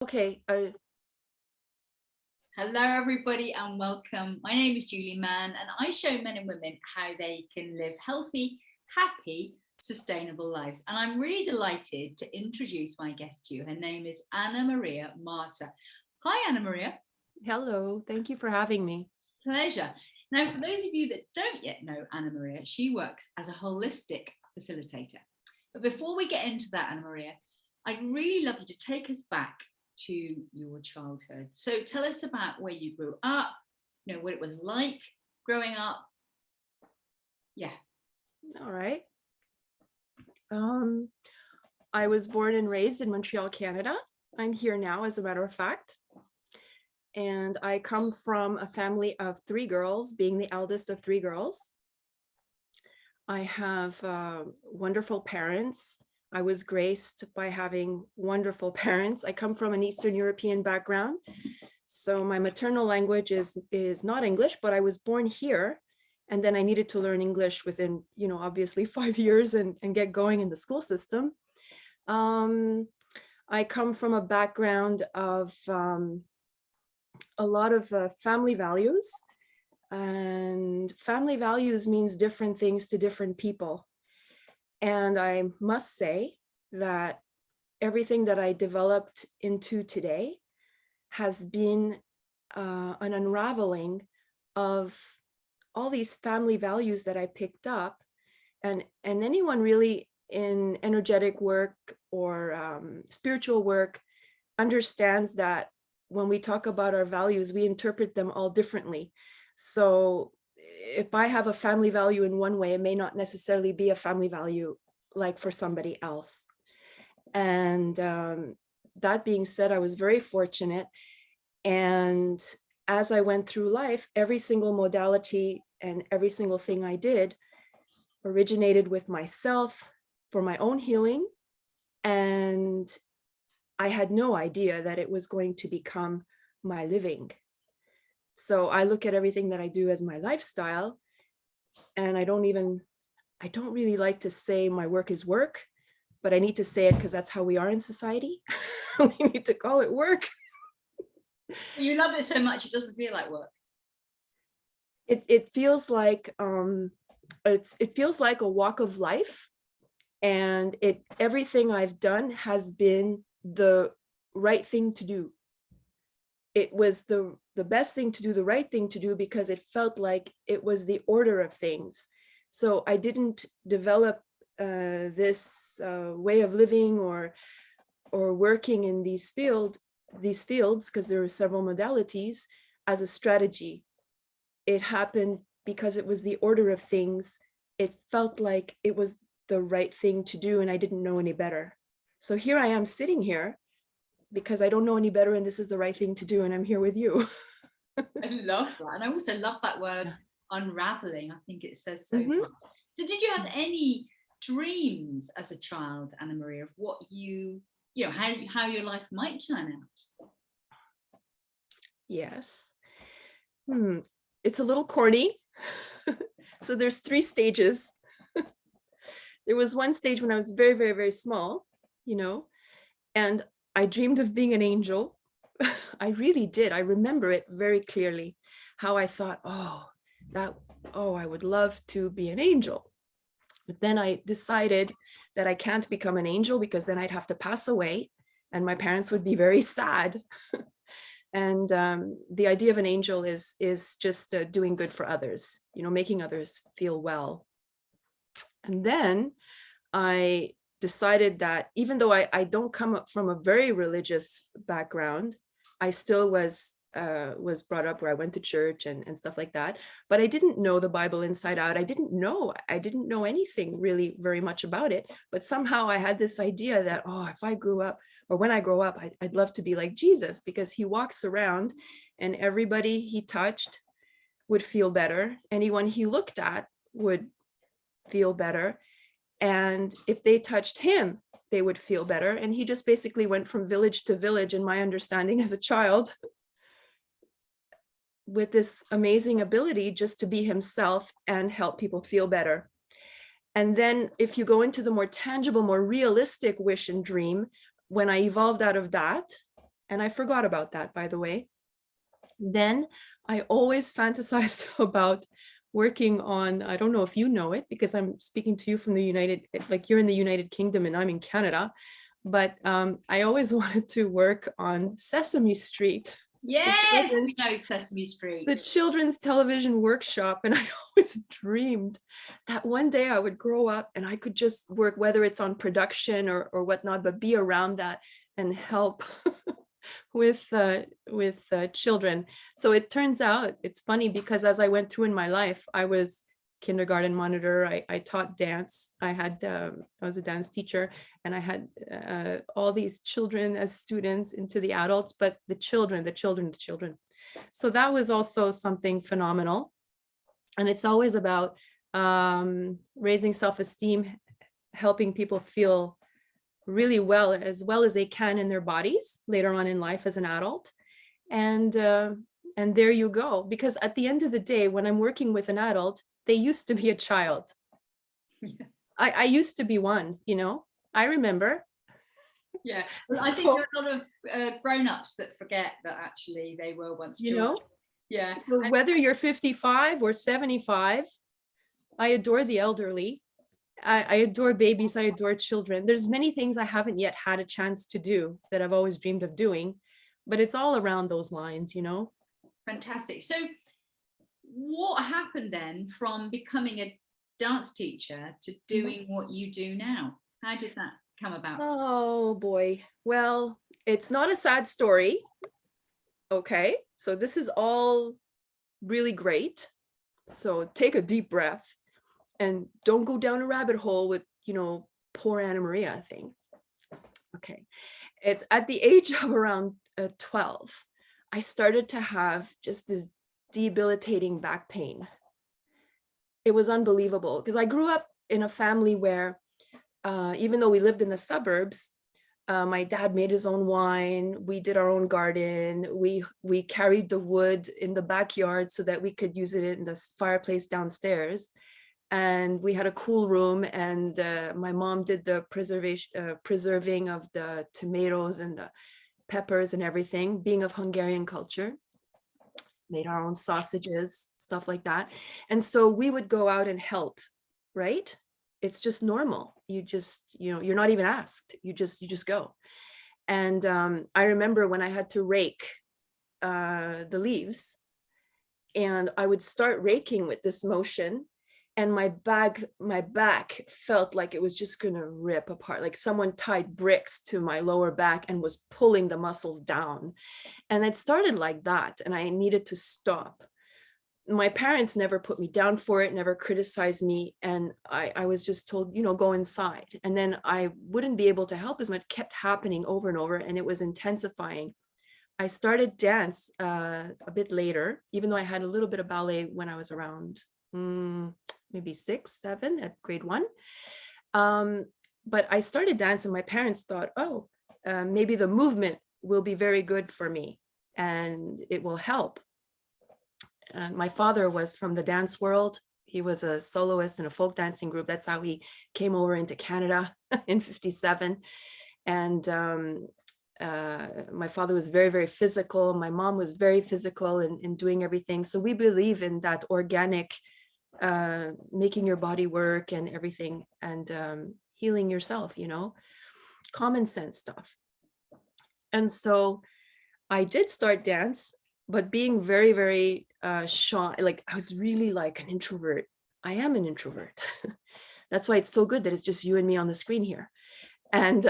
Okay. Hello, everybody, and welcome. My name is Julie Mann, and I show men and women how they can live healthy, happy, sustainable lives. And I'm really delighted to introduce my guest to you. Her name is Anna-Mária Márta. Hi, Anna-Mária. Hello. Thank you for having me. Pleasure. Now, for those of you that don't yet know Anna-Mária, she works as a holistic facilitator. But before we get into that, Anna-Mária, I'd really love you to take us back to your childhood. So tell us about where you grew up, what it was like growing up. Yeah. All right. I was born and raised in Montreal, Canada. I'm here now, as a matter of fact. And I come from a family of 3 girls, being the eldest of 3 girls. I have wonderful parents. I was graced by having wonderful parents. I come from an Eastern European background. So my maternal language is not English, but I was born here. And then I needed to learn English within, obviously 5 years and get going in the school system. I come from a background of a lot of family values. And family values means different things to different people. And I must say that everything that I developed into today has been an unraveling of all these family values that I picked up. And anyone really in energetic work or spiritual work understands that when we talk about our values, we interpret them all differently. So if I have a family value in one way, it may not necessarily be a family value like for somebody else. And that being said, I was very fortunate. And as I went through life, every single modality and every single thing I did originated with myself for my own healing. And I had no idea that it was going to become my living. So I look at everything that I do as my lifestyle, and I don't really like to say my work is work, but I need to say it because that's how we are in society. We need to call it work. You love it so much, it doesn't feel like work. It feels like it feels like a walk of life, and everything I've done has been the right thing to do. It was the best thing to do, the right thing to do, because it felt like it was the order of things. So I didn't develop this way of living or working in these fields, because there are several modalities, as a strategy. It happened because it was the order of things. It felt like it was the right thing to do, and I didn't know any better. So here I am sitting here because I don't know any better, and this is the right thing to do, and I'm here with you. I love that. And I also love that word, unraveling. I think it says so much. So did you have any dreams as a child, Anna-Mária, of what how your life might turn out? Yes. It's a little corny. So there's 3 stages. There was one stage when I was very, very, very small, and I dreamed of being an angel. I really did. I remember it very clearly, how I thought, I would love to be an angel. But then I decided that I can't become an angel, because then I'd have to pass away and my parents would be very sad. And the idea of an angel is just doing good for others, making others feel well. And then I decided that even though I don't come up from a very religious background, I still was brought up where I went to church and stuff like that, but I didn't know the Bible inside out. I didn't know anything really very much about it, but somehow I had this idea that, if I grew up, or when I grow up, I'd love to be like Jesus, because he walks around and everybody he touched would feel better. Anyone he looked at would feel better. And if they touched him, they would feel better. And he just basically went from village to village, in my understanding as a child, with this amazing ability just to be himself and help people feel better. And then if you go into the more tangible, more realistic wish and dream, when I evolved out of that, And I forgot about that, by the way. Then I always fantasized about working on, I don't know if you know it, because I'm speaking to you from the like you're in the United Kingdom and I'm in Canada, but I always wanted to work on Sesame Street. Yes, we know Sesame Street. The children's television workshop. And I always dreamed that one day I would grow up and I could just work, whether it's on production or whatnot, but be around that and help with children. So it turns out, it's funny because as I went through in my life, I was kindergarten monitor, I taught dance, I was a dance teacher, and I had all these children as students into the adults, but the children. So that was also something phenomenal. And it's always about raising self-esteem, helping people feel really well as they can in their bodies later on in life as an adult. And there you go. Because at the end of the day, when I'm working with an adult, they used to be a child. Yeah. I used to be one, I remember. Yeah, I think there are a lot of grown-ups that forget that actually they were once children. Yeah. So whether you're 55 or 75, I adore the elderly. I adore babies. I adore children. There's many things I haven't yet had a chance to do that I've always dreamed of doing, but it's all around those lines, Fantastic. So what happened then from becoming a dance teacher to doing what you do now? How did that come about? Oh boy. Well, it's not a sad story. Okay. So this is all really great. So take a deep breath and don't go down a rabbit hole with, poor Anna-Mária thing. Okay. It's at the age of around 12, I started to have just this debilitating back pain. It was unbelievable because I grew up in a family where even though we lived in the suburbs, my dad made his own wine. We did our own garden. We carried the wood in the backyard so that we could use it in the fireplace downstairs. And we had a cool room, and my mom did the preserving of the tomatoes and the peppers and everything, being of Hungarian culture. Made our own sausages, stuff like that. And so we would go out and help, right? It's just normal. You just, you're not even asked. You just go. And I remember when I had to rake the leaves, and I would start raking with this motion, and my back felt like it was just gonna rip apart, like someone tied bricks to my lower back and was pulling the muscles down. And it started like that, and I needed to stop. My parents never put me down for it, never criticized me. And I was just told, go inside. And then I wouldn't be able to help as much. It kept happening over and over, and it was intensifying. I started dance a bit later, even though I had a little bit of ballet when I was around maybe 6, 7 at grade 1. But I started dance, and my parents thought, maybe the movement will be very good for me and it will help. My father was from the dance world. He was a soloist in a folk dancing group. That's how he came over into Canada in 57. And my father was very, very physical. My mom was very physical in doing everything. So we believe in that organic, making your body work and everything, and healing yourself, common sense stuff. And so I did start dance, but being very, very shy. Like I was really like an introvert. I am an introvert. That's why it's so good that it's just you and me on the screen here. And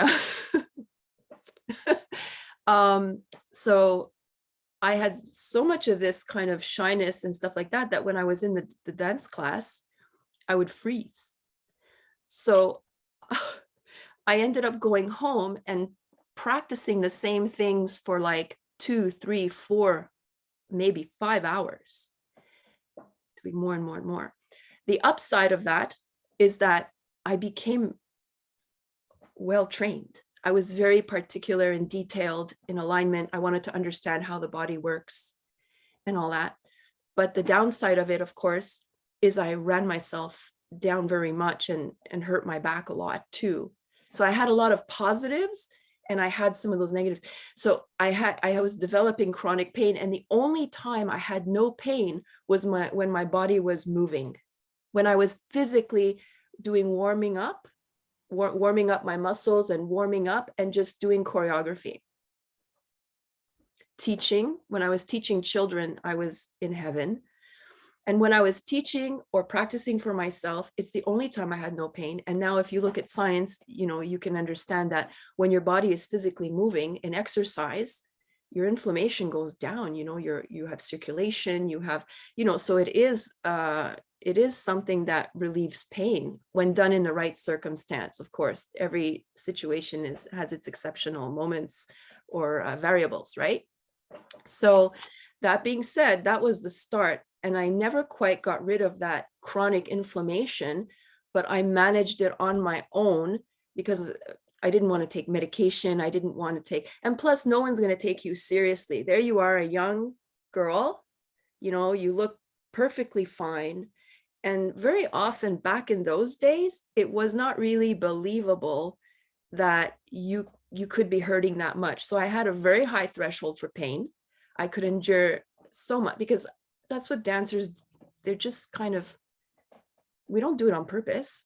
so I had so much of this kind of shyness and stuff like that, that when I was in the dance class, I would freeze. So I ended up going home and practicing the same things for like 2, 3, 4, maybe 5 hours, doing more and more and more. The upside of that is that I became well trained. I was very particular and detailed in alignment. I wanted to understand how the body works and all that. But the downside of it, of course, is I ran myself down very much and hurt my back a lot too. So I had a lot of positives and I had some of those negatives. So I was developing chronic pain, and the only time I had no pain was when my body was moving, when I was physically doing warming up my muscles and warming up and just doing choreography. Teaching, when I was teaching children, I was in heaven. And when I was teaching or practicing for myself, it's the only time I had no pain. And now if you look at science, you can understand that when your body is physically moving in exercise, your inflammation goes down, you have circulation, you have, so it is something that relieves pain when done in the right circumstance. Of course, every situation has its exceptional moments or variables, right? So that being said, that was the start. And I never quite got rid of that chronic inflammation, but I managed it on my own because I didn't want to take medication. I didn't want to take, and plus no one's going to take you seriously. There you are, a young girl, you look perfectly fine. And very often back in those days, it was not really believable that you could be hurting that much. So I had a very high threshold for pain. I could endure so much because that's what dancers, they're just kind of, we don't do it on purpose.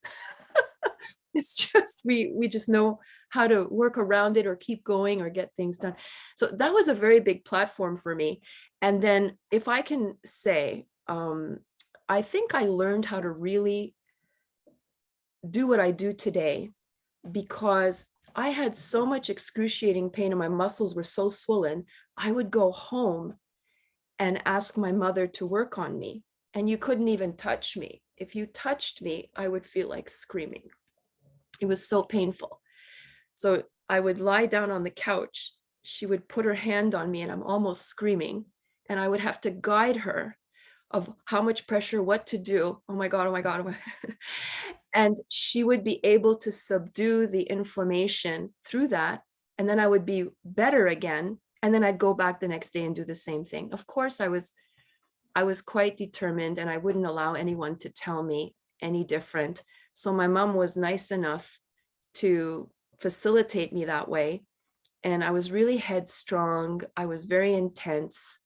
It's just, we just know how to work around it or keep going or get things done. So that was a very big platform for me. And then if I can say, I think I learned how to really do what I do today because I had so much excruciating pain and my muscles were so swollen. I would go home and ask my mother to work on me, and you couldn't even touch me. If you touched me, I would feel like screaming. It was so painful. So I would lie down on the couch. She would put her hand on me and I'm almost screaming. And I would have to guide her of how much pressure, what to do. Oh my God, oh my God. Oh my. And she would be able to subdue the inflammation through that. And then I would be better again. And then I'd go back the next day and do the same thing. Of course, I was quite determined and I wouldn't allow anyone to tell me any different. So my mom was nice enough to facilitate me that way. And I was really headstrong. I was very intense.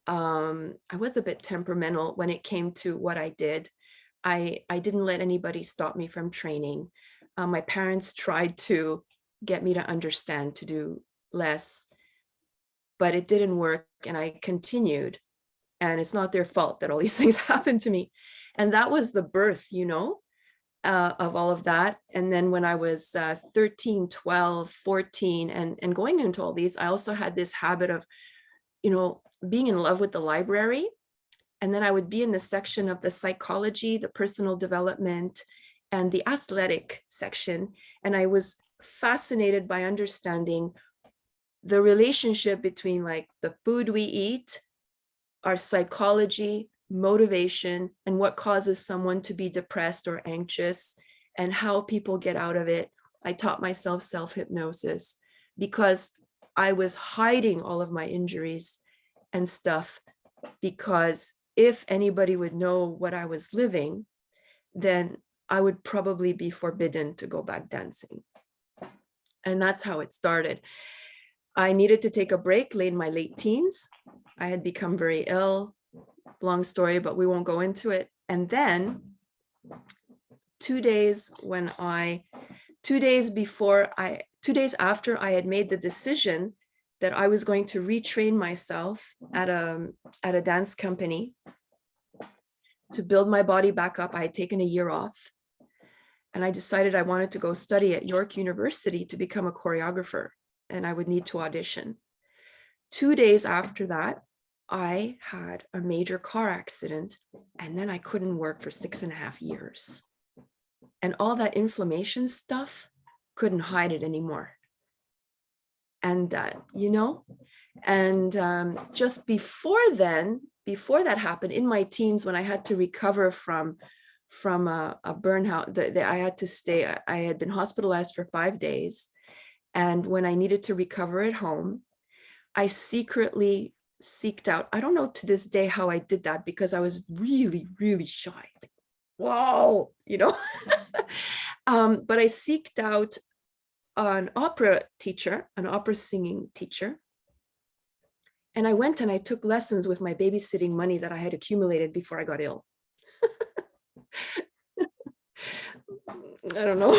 I was a bit temperamental when it came to what I did. I didn't let anybody stop me from training. My parents tried to get me to understand, to do less, but it didn't work. And I continued. And it's not their fault that all these things happened to me. And that was the birth, of all of that. And then when I was 13, 12, 14, and going into all these, I also had this habit of, being in love with the library. And then I would be in the section of the psychology, the personal development, and the athletic section. And I was fascinated by understanding the relationship between like the food we eat, our psychology, motivation, and what causes someone to be depressed or anxious, and how people get out of it. I taught myself self-hypnosis because I was hiding all of my injuries and stuff, because if anybody would know what I was living, then I would probably be forbidden to go back dancing. And that's how it started. I needed to take a break late in my late teens. I had become very ill. Long story, but we won't go into it. And then 2 days after I had made the decision that I was going to retrain myself at a dance company to build my body back up. I had taken a year off and I decided I wanted to go study at York University to become a choreographer, and I would need to audition. 2 days after that, I had a major car accident, and then I couldn't work for 6.5 years. And all that inflammation stuff, couldn't hide it anymore. And just before that happened, in my teens, when I had to recover from a burnout, I had to stay. I had been hospitalized for 5 days. And when I needed to recover at home, I secretly seeked out, I don't know to this day how I did that, because I was really, really shy. Like, whoa, but I seeked out an opera teacher, an opera singing teacher. And I went and I took lessons with my babysitting money that I had accumulated before I got ill. I don't know.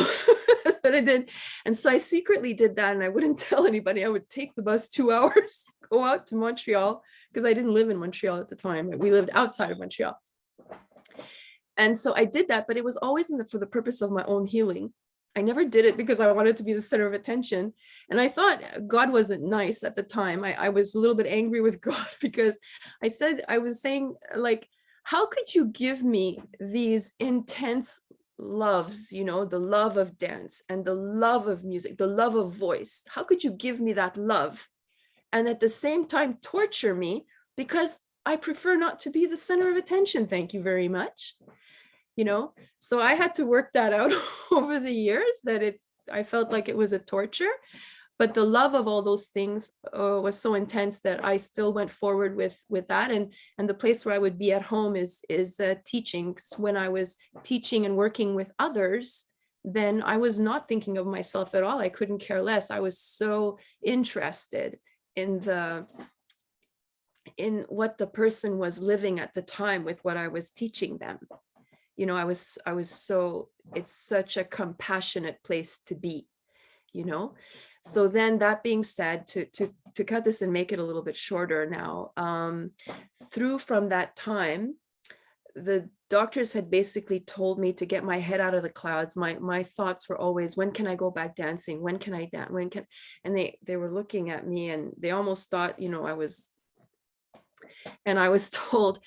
That's what I did. And so I secretly did that, and I wouldn't tell anybody. I would take the bus 2 hours, go out to Montreal, because I didn't live in Montreal at the time. We lived outside of Montreal. And so I did that, but it was always for the purpose of my own healing. I never did it because I wanted to be the center of attention. And I thought God wasn't nice at the time. I was a little bit angry with God because I was saying, like, how could you give me these intense loves, the love of dance and the love of music, the love of voice? How could you give me that love and at the same time torture me because I prefer not to be the center of attention? Thank you very much. So I had to work that out over the years, that I felt like it was a torture, but the love of all those things was so intense that I still went forward with that. And the place where I would be at home is teaching. When I was teaching and working with others, then I was not thinking of myself at all. I couldn't care less. I was so interested in what the person was living at the time with what I was teaching them. It's such a compassionate place to be, So then, that being said, to cut this and make it a little bit shorter now, from that time, the doctors had basically told me to get my head out of the clouds. My thoughts were always, when can I go back dancing? When can I dance? And they were looking at me and they almost thought, I was told,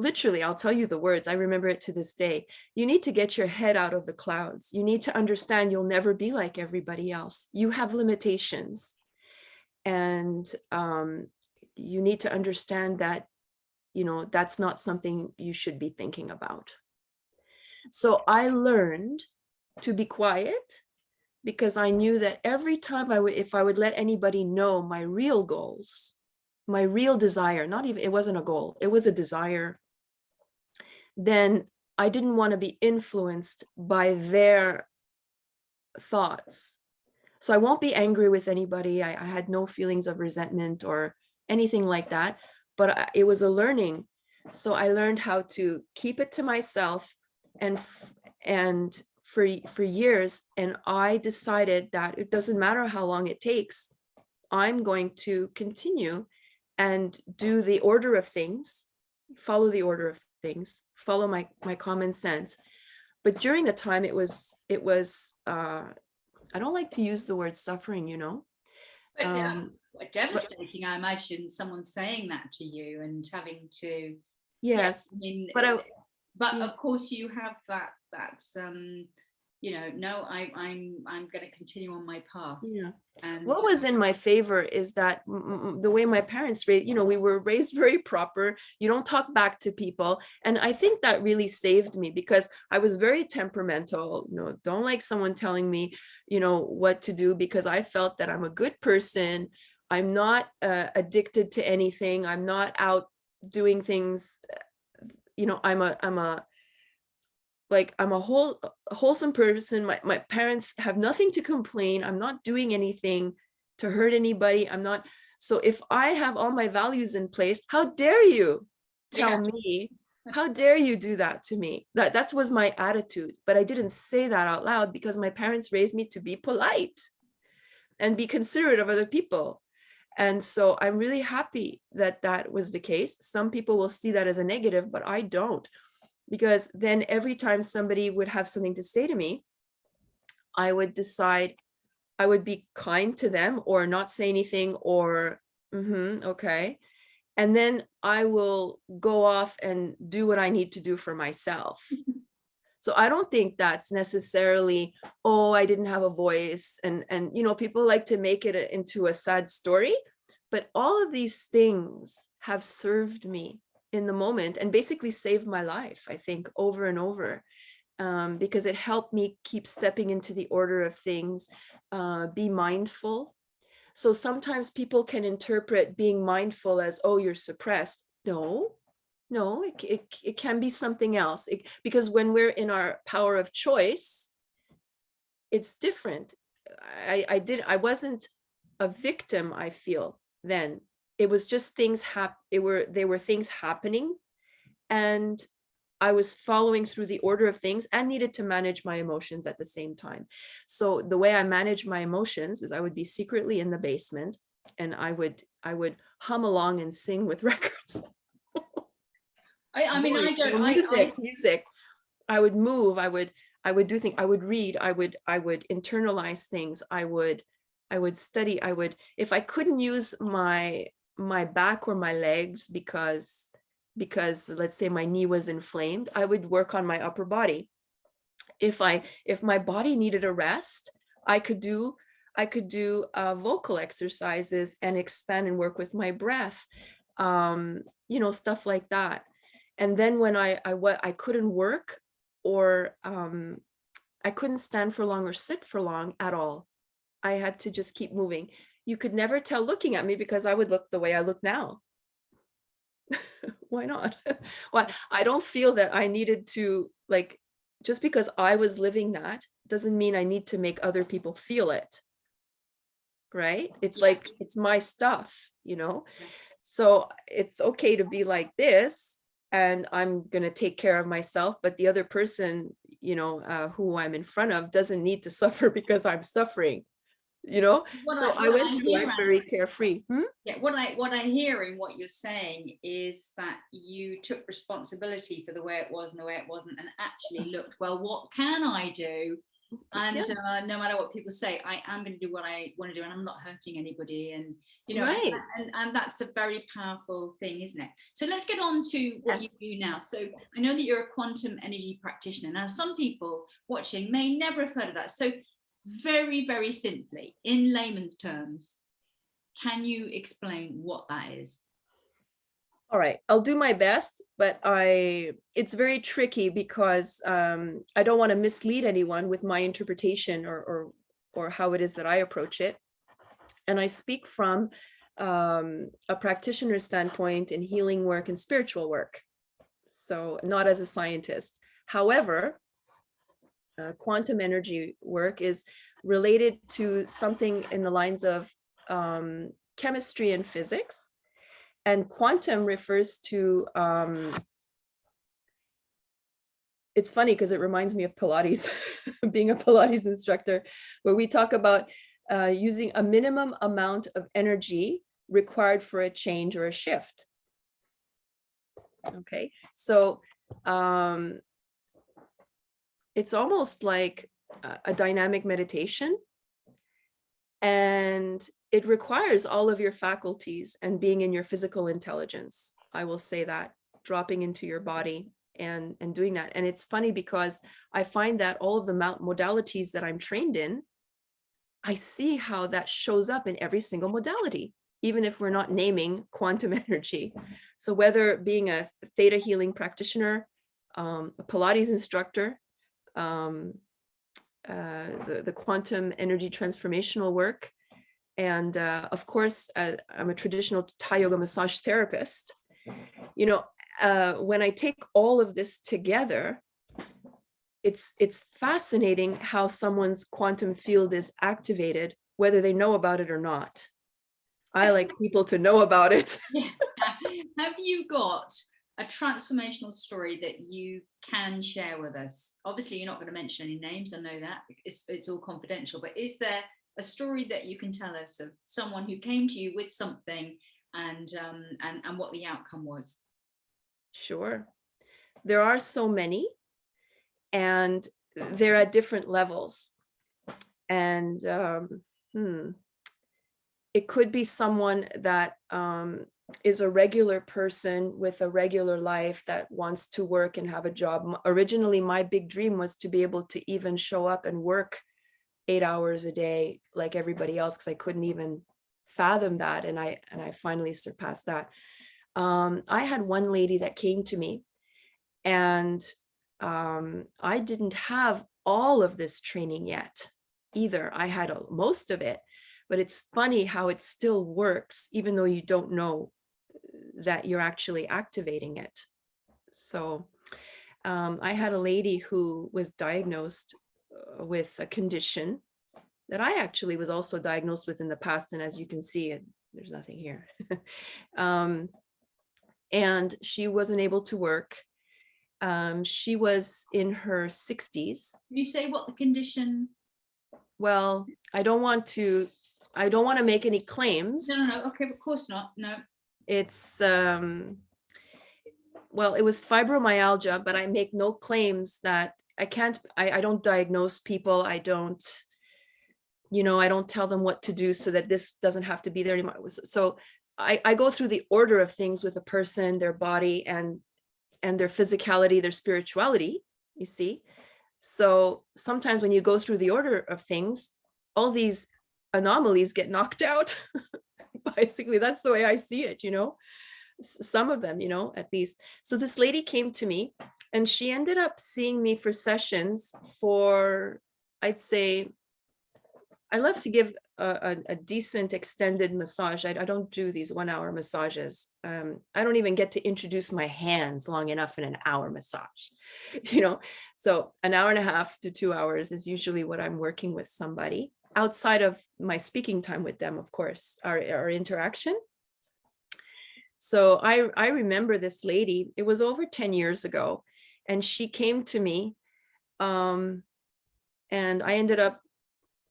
literally, I'll tell you the words, I remember it to this day. You need to get your head out of the clouds. You need to understand you'll never be like everybody else. You have limitations. And you need to understand that, that's not something you should be thinking about. So I learned to be quiet because I knew that every time if I would let anybody know my real goals, my real desire, it wasn't a goal, it was a desire, then I didn't want to be influenced by their thoughts. So I won't be angry with anybody. I had no feelings of resentment or anything like that, but it was a learning. So I learned how to keep it to myself and for years. And I decided that it doesn't matter how long it takes, I'm going to continue and do the order of things, follow the order of things, follow my common sense. But during the time, it was I don't like to use the word suffering, But devastating, I imagine, someone saying that to you and having to. Yes, but of course you have that no, I'm going to continue on my path. Yeah. And what was in my favor is that the way my parents raised, we were raised very proper. You don't talk back to people. And I think that really saved me because I was very temperamental. Don't like someone telling me, what to do, because I felt that I'm a good person. I'm not addicted to anything. I'm not out doing things. I'm a wholesome person. My parents have nothing to complain. I'm not doing anything to hurt anybody. I'm not. So if I have all my values in place, how dare you tell me? How dare you do that to me? That was my attitude. But I didn't say that out loud because my parents raised me to be polite and be considerate of other people. And so I'm really happy that was the case. Some people will see that as a negative, but I don't. Because then every time somebody would have something to say to me, I would decide I would be kind to them or not say anything or, okay. And then I will go off and do what I need to do for myself. So I don't think that's necessarily, I didn't have a voice. And people like to make it into a sad story, but all of these things have served me in the moment and basically saved my life, I think, over and over, because it helped me keep stepping into the order of things, be mindful. So sometimes people can interpret being mindful as, you're suppressed. No, it can be something else. Because when we're in our power of choice, it's different. I wasn't a victim, I feel then. It was just things they were things happening, and I was following through the order of things and needed to manage my emotions at the same time. So the way I managed my emotions is I would be secretly in the basement, and I would hum along and sing with records. I mean, I don't, music. I would move. I would do things. I would read. I would internalize things. I would study. If I couldn't use my back or my legs because let's say my knee was inflamed, I would work on my upper body. If my body needed a rest, I could do vocal exercises and expand and work with my breath, stuff like that. And then when I couldn't work, or I couldn't stand for long or sit for long at all, I had to just keep moving. You could never tell looking at me because I would look the way I look now. Why not? Well, I don't feel that I needed to, like, just because I was living that doesn't mean I need to make other people feel it. Right? It's like, it's my stuff, so it's okay to be like this, and I'm going to take care of myself, but the other person, who I'm in front of doesn't need to suffer because I'm suffering. So I went through life very carefree. Yeah, what I hear in what you're saying is that you took responsibility for the way it was and the way it wasn't, and actually looked, well, what can I do? And no matter what people say, I am going to do what I want to do, and I'm not hurting anybody. And right. and that's a very powerful thing, isn't it? So let's get on to what you do now. So I know that you're a quantum energy practitioner. Now, some people watching may never have heard of that. So very, very simply, in layman's terms, can you explain what that is? All right, I'll do my best, but it's very tricky because I don't want to mislead anyone with my interpretation or how it is that I approach it. And I speak from a practitioner standpoint in healing work and spiritual work, so not as a scientist. However, quantum energy work is related to something in the lines of chemistry and physics. And quantum refers to, it's funny because it reminds me of Pilates, being a Pilates instructor, where we talk about using a minimum amount of energy required for a change or a shift. Okay, so it's almost like a dynamic meditation, and it requires all of your faculties and being in your physical intelligence. I will say that, dropping into your body and doing that. And it's funny because I find that all of the modalities that I'm trained in, I see how that shows up in every single modality, even if we're not naming quantum energy. So whether being a theta healing practitioner, a Pilates instructor, the quantum energy transformational work, and of course, I'm a traditional Thai yoga massage therapist. When I take all of this together, it's fascinating how someone's quantum field is activated, whether they know about it or not. I like people to know about it. Have you got a transformational story that you can share with us? Obviously, you're not going to mention any names. I know that it's all confidential, but is there a story that you can tell us of someone who came to you with something and what the outcome was? Sure. There are so many, and they're at different levels. And it could be someone that is a regular person with a regular life that wants to work and have a job. Originally, my big dream was to be able to even show up and work 8 hours a day like everybody else, because I couldn't even fathom that, and I finally surpassed that. I had one lady that came to me, and I didn't have all of this training yet either. I had most of it, but it's funny how it still works even though you don't know that you're actually activating it. So I had a lady who was diagnosed with a condition, that I actually was also diagnosed with in the past. And as you can see, there's nothing here. And she wasn't able to work. She was in her 60s. Can you say what the condition? Well, I don't want to make any claims. No. Okay, of course not. No. It's, well, it was fibromyalgia, but I make no claims that I don't diagnose people. I don't tell them what to do so that this doesn't have to be there anymore. So I go through the order of things with a person, their body and their physicality, their spirituality, you see. So sometimes when you go through the order of things, all these anomalies get knocked out. Basically, that's the way I see it, some of them, at least. So this lady came to me and she ended up seeing me for sessions for, I'd say, I love to give a decent extended massage. I don't do these 1 hour massages. I don't even get to introduce my hands long enough in an hour massage, So 1.5 to 2 hours is usually what I'm working with somebody outside of my speaking time with them, of course, our interaction. So I remember this lady, it was over 10 years ago, and she came to me, and I ended up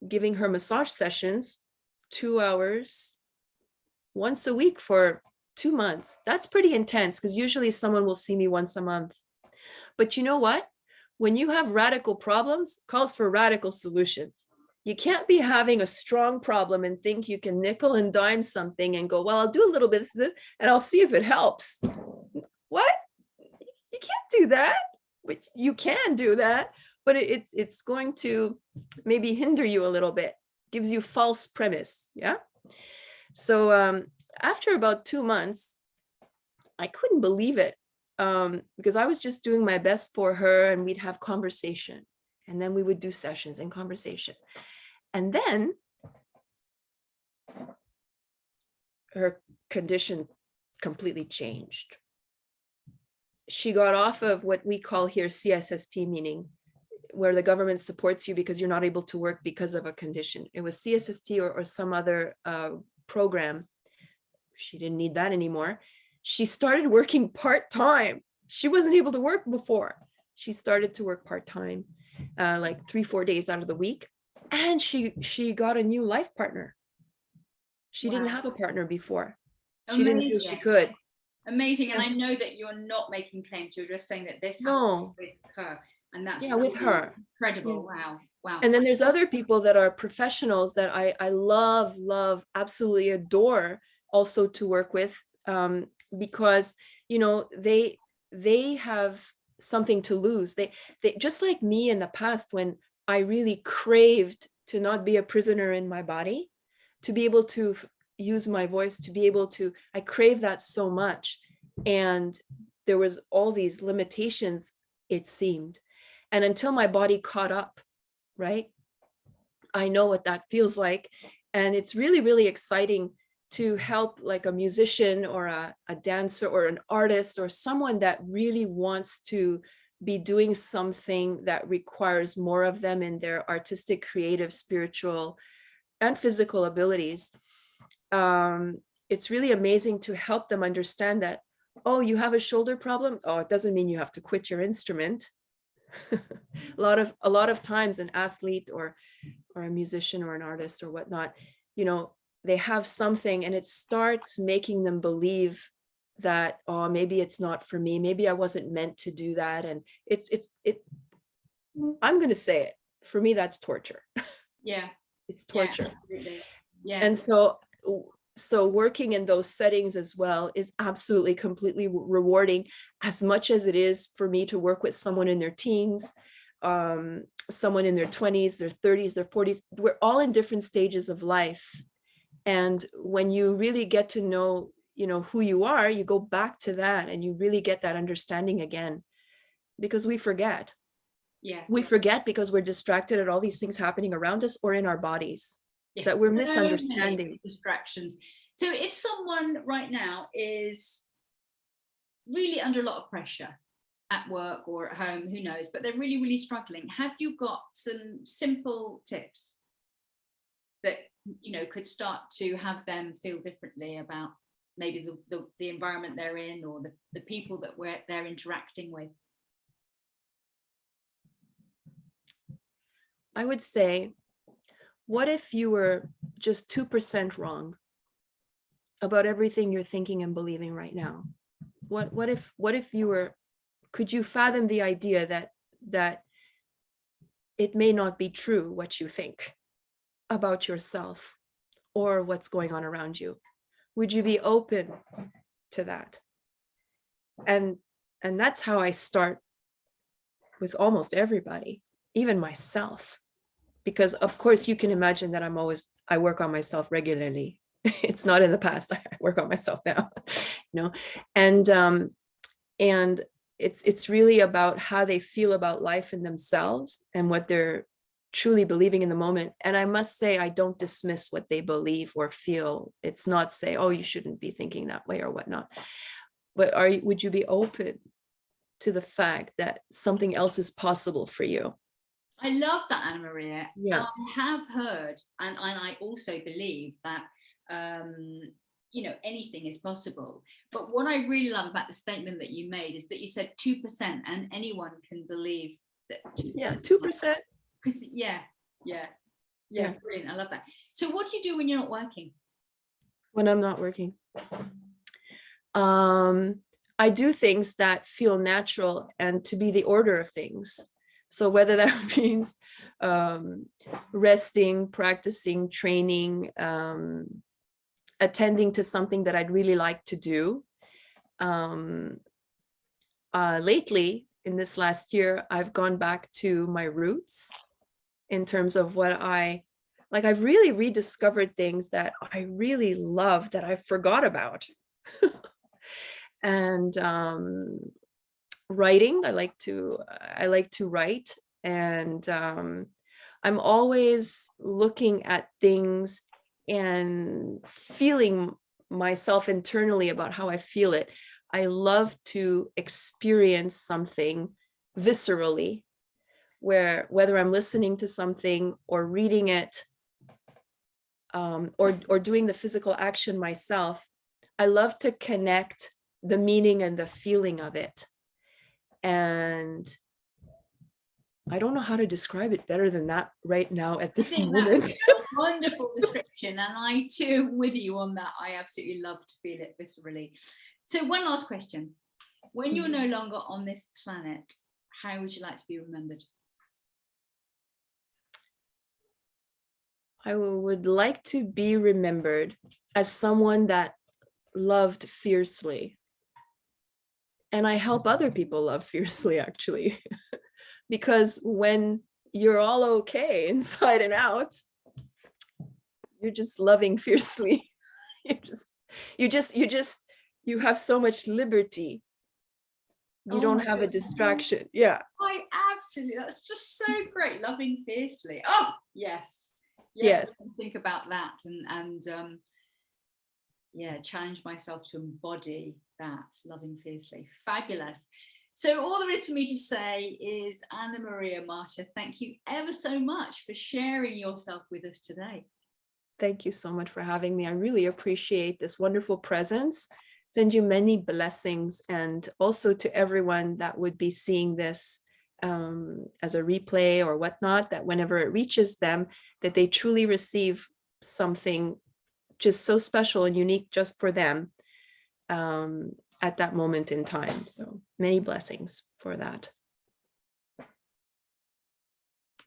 giving her massage sessions, 2 hours, once a week for 2 months. That's pretty intense because usually someone will see me once a month. But you know what? When you have radical problems, it calls for radical solutions. You can't be having a strong problem and think you can nickel and dime something and go, well, I'll do a little bit of this and I'll see if it helps. What? You can't do that. But you can do that, but it's going to maybe hinder you a little bit, gives you false premise. Yeah. So after about 2 months, I couldn't believe it, because I was just doing my best for her, and we'd have conversation, and then we would do sessions and conversation. And then her condition completely changed. She got off of what we call here CSST, meaning where the government supports you because you're not able to work because of a condition. It was CSST or some other program. She didn't need that anymore. She started working part-time. She wasn't able to work before. She started to work part-time, like 3-4 days out of the week. And she got a new life partner. She didn't have a partner before. She didn't think she could. Amazing. And I know that you're not making claims. You're just saying that this happened with her. And that's with her. Incredible. Yeah. Wow. And then there's other people that are professionals that I love, absolutely adore also to work with, because, they have something to lose. They just like me in the past, when I really craved to not be a prisoner in my body, to be able to use my voice, I crave that so much. And there was all these limitations, it seemed. And until my body caught up, right? I know what that feels like. And it's really, really exciting to help like a musician or a dancer or an artist or someone that really wants to be doing something that requires more of them in their artistic, creative, spiritual, and physical abilities. It's really amazing to help them understand that, oh, you have a shoulder problem. Oh, it doesn't mean you have to quit your instrument. a lot of times an athlete or a musician or an artist or whatnot, they have something and it starts making them believe that, oh, maybe it's not for me. Maybe I wasn't meant to do that. And I'm going to say it, for me, that's torture. Yeah. It's torture. Yeah. And so working in those settings as well is absolutely completely rewarding, as much as it is for me to work with someone in their teens, someone in their 20s, their 30s, their 40s. We're all in different stages of life. And when you really get to know, who you are, you go back to that and you really get that understanding again, because we forget. Yeah. We forget because we're distracted at all these things happening around us or in our bodies. Yeah. That we're misunderstanding. Distractions. So if someone right now is really under a lot of pressure at work or at home, who knows, but they're really, really struggling, have you got some simple tips that, you know, could start to have them feel differently about maybe the environment they're in, or the people that they're interacting with? I would say, what if you were just 2% wrong about everything you're thinking and believing right now? What if you were, could you fathom the idea that it may not be true what you think about yourself or what's going on around you? Would you be open to that? And that's how I start with almost everybody, even myself, because of course you can imagine that I work on myself regularly. It's not in the past. I work on myself now, you know, and it's really about how they feel about life and themselves and what they're truly believing in the moment. And I must say, I don't dismiss what they believe or feel. It's not say, oh, you shouldn't be thinking that way or whatnot. But would you be open to the fact that something else is possible for you? I love that, Anna-Mária. Yeah. I have heard, and I also believe that, you know, anything is possible. But what I really love about the statement that you made is that you said 2%, and anyone can believe that 2%. Yeah, 2%. Because yeah, brilliant. I love that. So what do you do when you're not working? When I'm not working, I do things that feel natural and to be the order of things. So whether that means resting, practicing, training, attending to something that I'd really like to do. Lately, in this last year, I've gone back to my roots in terms of what I've really rediscovered things that I really love that I forgot about. And writing, I like to write, and I'm always looking at things and feeling myself internally about how I feel it. I love to experience something viscerally, whether I'm listening to something or reading it, or doing the physical action myself. I love to connect the meaning and the feeling of it. And I don't know how to describe it better than that right now at this moment. That's a wonderful description, and I too am with you on that. I absolutely love to feel it viscerally. So one last question. When you're no longer on this planet, how would you like to be remembered? I would like to be remembered as someone that loved fiercely. And I help other people love fiercely, actually. Because when you're all okay inside and out, you're just loving fiercely. You have so much liberty. You don't have a distraction. Yeah. I absolutely, that's just so great. Loving fiercely. Oh, yes. Yes. I can think about that and yeah, challenge myself to embody that, loving fiercely. Fabulous. So all there is for me to say is, Anna-Mária Márta, thank you ever so much for sharing yourself with us today. Thank you so much for having me. I really appreciate this wonderful presence. Send you many blessings, and also to everyone that would be seeing this as a replay or whatnot, that whenever it reaches them, that they truly receive something just so special and unique just for them at that moment in time. So many blessings for that.